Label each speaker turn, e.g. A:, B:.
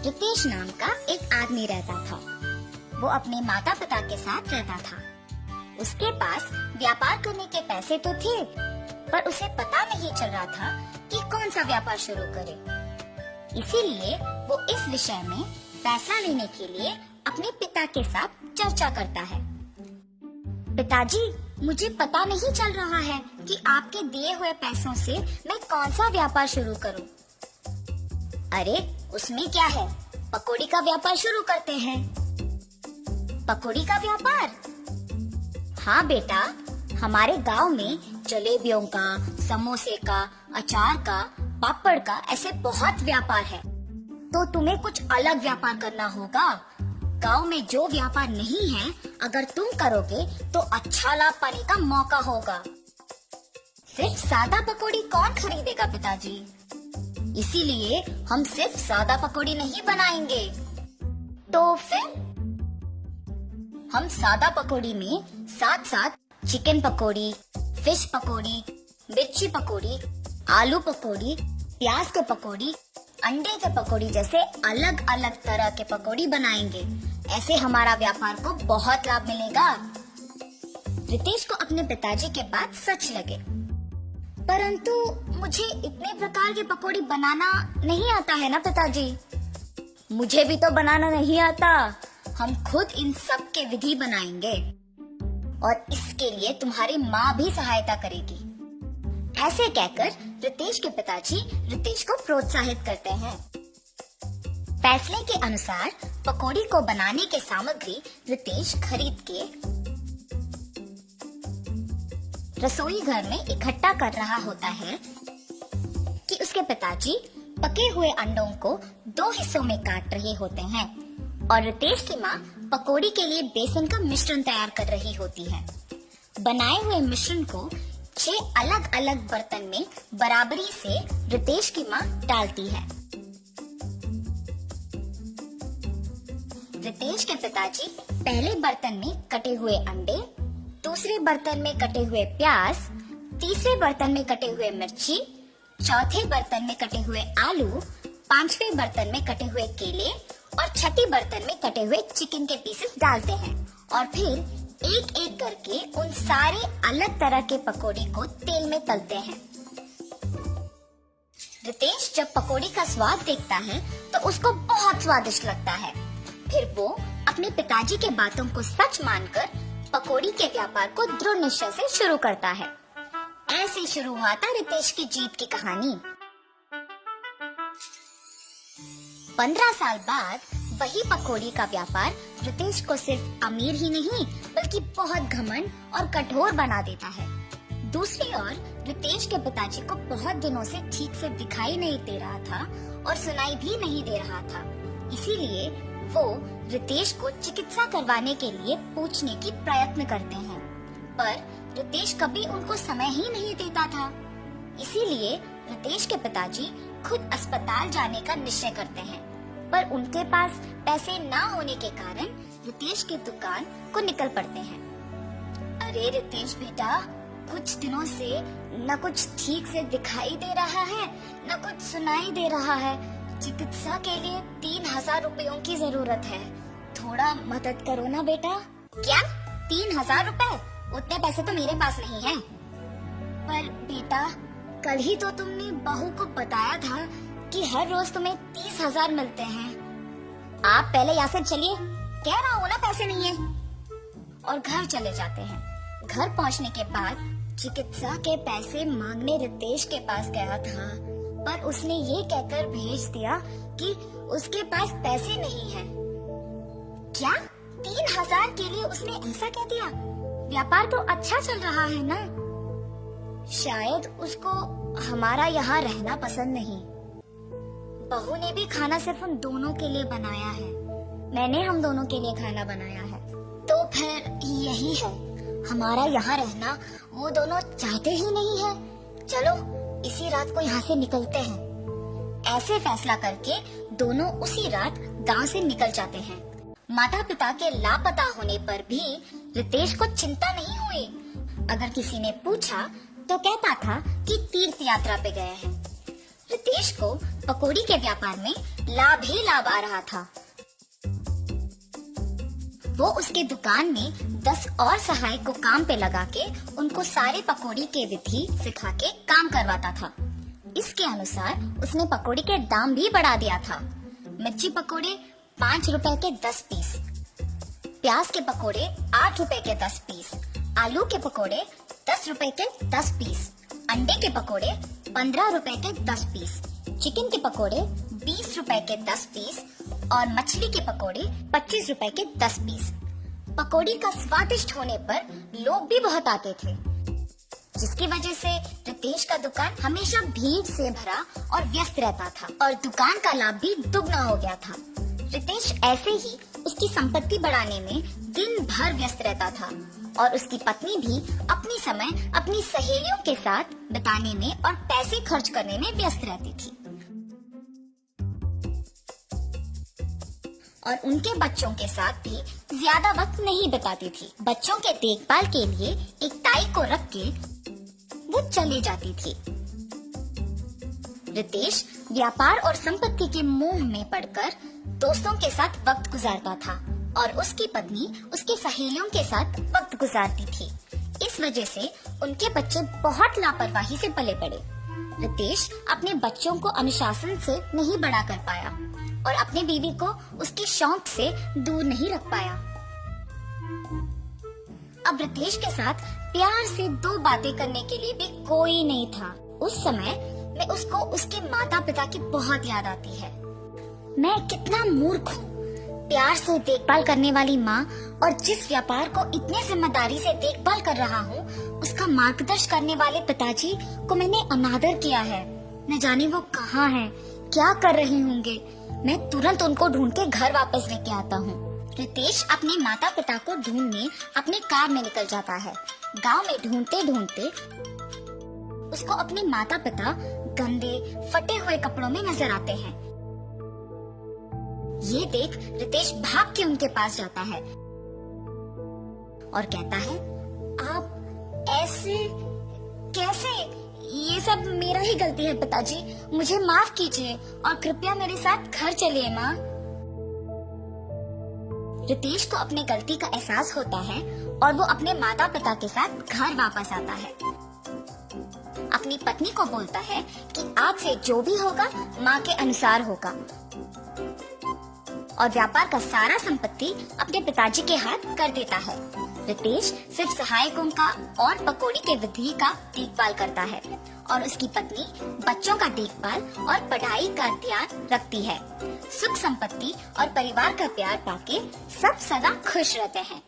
A: रितेश नाम का एक आदमी रहता था। वो अपने माता पिता के साथ रहता था। उसके पास व्यापार करने के पैसे तो थे, पर उसे पता नहीं चल रहा था कि कौन सा व्यापार शुरू करे। इसीलिए वो इस विषय में फैसला लेने के लिए अपने पिता के साथ चर्चा करता है। पिताजी, मुझे पता नहीं चल रहा है कि आपके दिए हुए पैसों से मैं कौन सा व्यापार शुरू करूं। अरे, उसमें क्या है, पकौड़ी का व्यापार शुरू करते हैं। पकौड़ी का व्यापार? हाँ बेटा, हमारे गांव में जलेबियों का, समोसे का, अचार का, पापड़ का ऐसे बहुत व्यापार है। तो तुम्हें कुछ अलग व्यापार करना होगा। गांव में जो व्यापार नहीं है, अगर तुम करोगे तो अच्छा लाभ पाने का मौका होगा। सिर्फ सादा पकौड़ी कौन खरीदेगा पिताजी? इसीलिए हम सिर्फ सादा पकौड़ी नहीं बनाएंगे। तो फिर हम सादा पकौड़ी में साथ साथ चिकन पकौड़ी, फिश पकौड़ी, मिर्ची पकौड़ी, आलू पकौड़ी, प्याज के पकौड़ी, अंडे के पकौड़ी जैसे अलग अलग तरह के पकौड़ी बनाएंगे। ऐसे हमारा व्यापार को बहुत लाभ मिलेगा। रितेश को अपने पिताजी के बात सच लगे, परंतु मुझे इतने प्रकार के पकौड़ी बनाना नहीं आता है ना पिताजी। मुझे भी तो बनाना नहीं आता। हम खुद इन सब के विधि बनाएंगे और इसके लिए तुम्हारी माँ भी सहायता करेगी। ऐसे कहकर रितेश के पिताजी रितेश को प्रोत्साहित करते हैं। फैसले के अनुसार पकौड़ी को बनाने के सामग्री रितेश खरीद के रसोई घर में इकट्ठा कर रहा होता है कि उसके पिताजी पके हुए अंडों को 2 हिस्सों में काट रहे होते हैं और रितेश की माँ पकौड़ी के लिए बेसन का मिश्रण तैयार कर रही होती है। बनाए हुए मिश्रण को 6 अलग अलग बर्तन में बराबरी से रितेश की माँ डालती है। रितेश के पिताजी पहले बर्तन में कटे हुए अंडे, दूसरे बर्तन में कटे हुए प्याज, तीसरे बर्तन में कटे हुए मिर्ची, चौथे बर्तन में कटे हुए आलू, 5वें बर्तन में कटे हुए केले और छठी बर्तन में कटे हुए चिकन के पीसेस डालते हैं और फिर एक एक करके उन सारे अलग तरह के पकौड़ी को तेल में तलते हैं। रितेश जब पकौड़ी का स्वाद देखता है तो उसको बहुत स्वादिष्ट लगता है। फिर वो अपने पिताजी के बातों को सच मानकर पकौड़ी के व्यापार को दृढ़ निश्चय से शुरू करता है। ऐसे शुरू हुआ था रितेश की जीत की कहानी। 15 साल बाद वही पकौड़ी का व्यापार रितेश को सिर्फ अमीर ही नहीं बल्कि बहुत घमंड और कठोर बना देता है। दूसरी ओर रितेश के पिताजी को बहुत दिनों से ठीक से दिखाई नहीं दे रहा था और सुनाई भी नहीं दे रहा था। इसीलिए वो रितेश को चिकित्सा करवाने के लिए पूछने की प्रयत्न करते हैं, पर रितेश कभी उनको समय ही नहीं देता था। इसीलिए रितेश के पिताजी खुद अस्पताल जाने का निश्चय करते हैं, पर उनके पास पैसे ना होने के कारण रितेश की दुकान को निकल पड़ते हैं। अरे रितेश बेटा, कुछ दिनों से न कुछ ठीक से दिखाई दे रहा है, न कुछ सुनाई दे रहा है। चिकित्सा के लिए 3000 रुपयों की जरूरत है। थोड़ा मदद करो ना बेटा। क्या 3000 रुपए? उतने पैसे तो मेरे पास नहीं है। पर बेटा, कल ही तो तुमने बहू को बताया था कि हर रोज तुम्हें 30,000 मिलते हैं। आप पहले यहाँ से चलिए, कह रहा हूँ ना पैसे नहीं है। और घर चले जाते हैं। घर पहुँचने के बाद चिकित्सा के पैसे मांगने रितेश के पास गया था, पर उसने ये कहकर भेज दिया कि उसके पास पैसे नहीं है। क्या 3000 के लिए उसने ऐसा कह दिया? व्यापार तो अच्छा चल रहा है ना। शायद उसको हमारा यहाँ रहना पसंद नहीं। बहू ने भी खाना सिर्फ उन दोनों के लिए बनाया है। मैंने हम दोनों के लिए खाना बनाया है। तो फिर यही है, हमारा यहाँ रहना वो दोनों चाहते ही नहीं है। चलो इसी रात को यहाँ से निकलते हैं। ऐसे फैसला करके दोनों उसी रात गांव से निकल जाते हैं। माता पिता के लापता होने पर भी रितेश को चिंता नहीं हुई। अगर किसी ने पूछा तो कहता था कि तीर्थ यात्रा पे गए हैं। रितेश को पकौड़ी के व्यापार में लाभ ही लाभ आ रहा था। वो उसके दुकान में 10 और सहायक को काम पे लगा के उनको सारे पकौड़ी के विधि सिखा के काम करवाता था। इसके अनुसार उसने पकौड़ी के दाम भी बढ़ा दिया था। मिर्ची पकौड़े 5 रुपए के 10 पीस, प्याज के पकौड़े 8 रुपए के 10 पीस, आलू के पकौड़े 10 रुपए के 10 पीस, अंडे के पकौड़े 15 रुपए के 10 पीस, चिकन के पकौड़े 20 रुपए के 10 पीस और मछली के पकौड़े 25 रुपए के 10 पीस। पकौड़ी का स्वादिष्ट होने पर लोग भी बहुत आते थे, जिसकी वजह से रितेश का दुकान हमेशा भीड़ से भरा और व्यस्त रहता था और दुकान का लाभ भी दुगना हो गया था। रितेश ऐसे ही उसकी संपत्ति बढ़ाने में दिन भर व्यस्त रहता था और उसकी पत्नी भी अपनी समय अपनी सहेलियों के साथ बिताने में और पैसे खर्च करने में व्यस्त रहती थी और उनके बच्चों के साथ भी ज्यादा वक्त नहीं बिताती थी। बच्चों के देखभाल के लिए एक ताई को रख के वो चली जाती थी। रितेश व्यापार और संपत्ति के मोह में पड़कर दोस्तों के साथ वक्त गुजारता था और उसकी पत्नी उसकी सहेलियों के साथ वक्त गुजारती थी। इस वजह से उनके बच्चे बहुत लापरवाही से पले पड़े। रितेश अपने बच्चों को अनुशासन से नहीं बड़ा कर पाया और अपनी बीवी को उसके शौक से दूर नहीं रख पाया। अब रितेश के साथ प्यार से 2 बातें करने के लिए भी कोई नहीं था। उस समय में उसको उसके माता पिता की बहुत याद आती है। मैं कितना मूर्ख हूँ, प्यार से देखभाल करने वाली माँ और जिस व्यापार को इतने जिम्मेदारी से देखभाल कर रहा हूँ, उसका मार्गदर्शन करने वाले पिताजी को मैंने अनादर किया है। न जाने वो कहाँ हैं, क्या कर रहे होंगे। मैं तुरंत उनको ढूंढ के घर वापस लेके आता हूँ। रितेश अपने माता पिता को ढूंढने अपने कार में निकल जाता है। गांव में ढूंढते ढूंढते उसको अपने माता पिता गंदे फटे हुए कपड़ों में नजर आते हैं। ये देख रितेश भाग के उनके पास जाता है और कहता है, आप ऐसे कैसे? ये सब मेरा ही गलती है पिताजी, मुझे माफ कीजिए और कृपया मेरे साथ घर चलिए माँ। रितेश को अपनी गलती का एहसास होता है और वो अपने माता पिता के साथ घर वापस आता है। अपनी पत्नी को बोलता है कि आज से जो भी होगा माँ के अनुसार होगा और व्यापार का सारा संपत्ति अपने पिताजी के हाथ कर देता है। रितेश सिर्फ सहायकों का और पकौड़ी के विधि का देखभाल करता है और उसकी पत्नी बच्चों का देखभाल और पढ़ाई का ध्यान रखती है। सुख संपत्ति और परिवार का प्यार पाके सब सदा खुश रहते हैं।